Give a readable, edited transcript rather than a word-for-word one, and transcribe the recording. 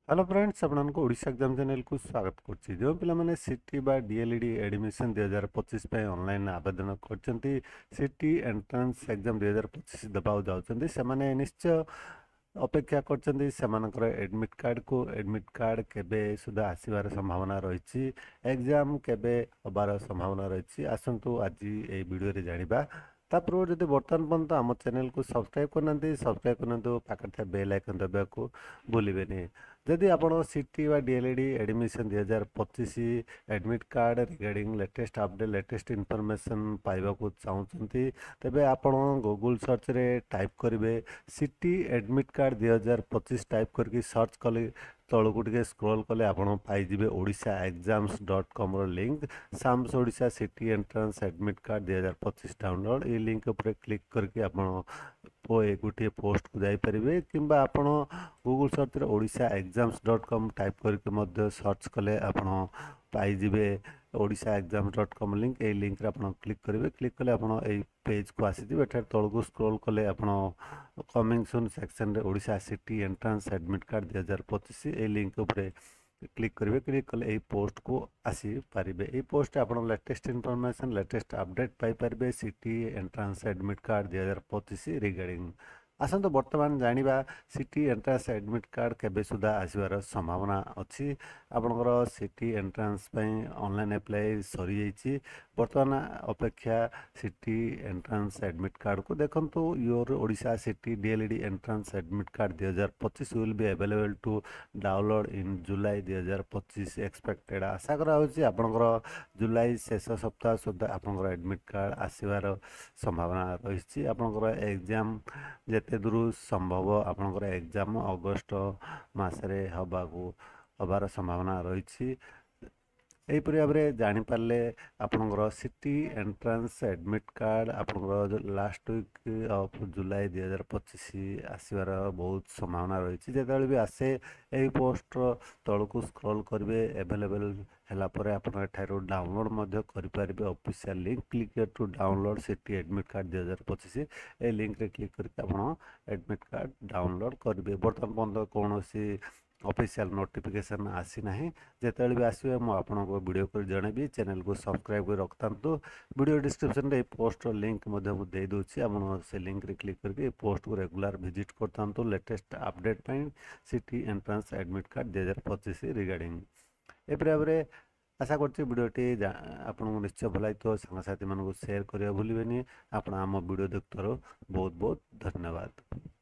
Hello friends आपको Odisha exam channel को स्वागत करछि जो पिला माने सिटी बा डीएलईडी एडमिशन 2025 पे ऑनलाइन आवेदन करछंती सिटी एंट्रेंस एग्जाम 2025 दबाव जाउछंती से माने निश्चय अपेक्षा करछंती सेमानकर एडमिट कार्ड को एडमिट कार्ड केबे सुधा आसीबार संभावना रहिछि एग्जाम केबे होबार संभावना रहिछि आसंतु आज ए वीडियो रे जानिबा तापर जदि बर्तमान पर्यंत आम चैनल को सब्सक्राइब करना पाखे बेल आइकन दबाको भूलें जदि आप सिटी व D L E D admission 2025 admit card regarding latest update latest information पाइबाकू चाहते तेबे आप गूगल सर्च रे टाइप करेंगे सिटी एडमिट कार्ड 2025 टाइप करके सर्च कले तौक टे स्क्रॉल कले आप पाइबे Odisha exams .com link SAMS Odisha CT entrance admit card 2025 download ये लिंक उपर क्लिक करके आप गोटे पोस्ट को जापरेंगे कि आप गूगल सर्च रे ओडिशा एग्जाम्स .com टाइप करके सर्च कले आप पाइबे ओडिशा एग्जाम्स .com लिंक ये लिंक रे आप क्लिक करेंगे क्लिक कले आप पेज को आसीजिए एठार तौक स्क्रॉल कले आप कमिंग सुन सेक्शन रे Odisha CT entrance admit card 2025 ये लिंक उपर क्लिक करेंगे क्लिक कले यही पोस्ट को आसी पारे यही पोस्ट आप लेटेस्ट इनफॉरमेशन लेटेस्ट अपडेट पाइपर CT entrance admit card 2025 regarding आसतु बर्तमान जानिबा सिटी एंट्रेंस एडमिट कार्ड केबे सुधा आसीबार संभावना अच्छी आपनकर सिटी एंट्रेंस ऑनलाइन अप्लाई सरी जाइए बर्तमान अपेक्षा सिटी एंट्रेंस एडमिट कार्ड को देखंतु your Odisha CT D L E D entrance admit card 2025 will be available to download in July 2025 expected आशा करा होची आपनकर जुलाई शेष सप्ताह सुधा आपनकर एडमिट कार्ड आसीबार संभावना रही आपनकर एग्जाम जेते दूर संभव आपनकर एग्जाम अगस्ट मासरे हबार संभावना रही यहीपरि भाव में जापारे आपंकर सिटी एंट्रेंस एडमिट कार्ड आपंकर लास्ट वीक ऑफ जुलाई 2025 आसबार बहुत संभावना रही जिते भी आसे यही पोस्ट तौक स्क्रॉल करेंगे एवेलेबल है आप डाउनलोड करेंगे official link click to download CET admit card 2025 ए लिंक रे क्लिक करके आप एडमिट कार्ड डाउनलोड करेंगे बर्तमान पर्यटन कौन ऑफिशियल नोटिफिकेशन आसी ना जिते भी आसवे मुझे वीडियो कर जनइबी चैनल को सब्सक्राइब कर रखता वीडियो डिस्क्रिप्शन रे पोस्ट लिंक दे दूसरी आप से लिंक रे क्लिक करके पोस्ट को रेगुलर विजिट करता latest update CT entrance admit card 2025 regarding एपरि भाव में आशा करते आपको निश्चय भल लगे सांगसाथी मानक सेयार करने भूलें आप वीडियो देखुवर बहुत बहुत धन्यवाद।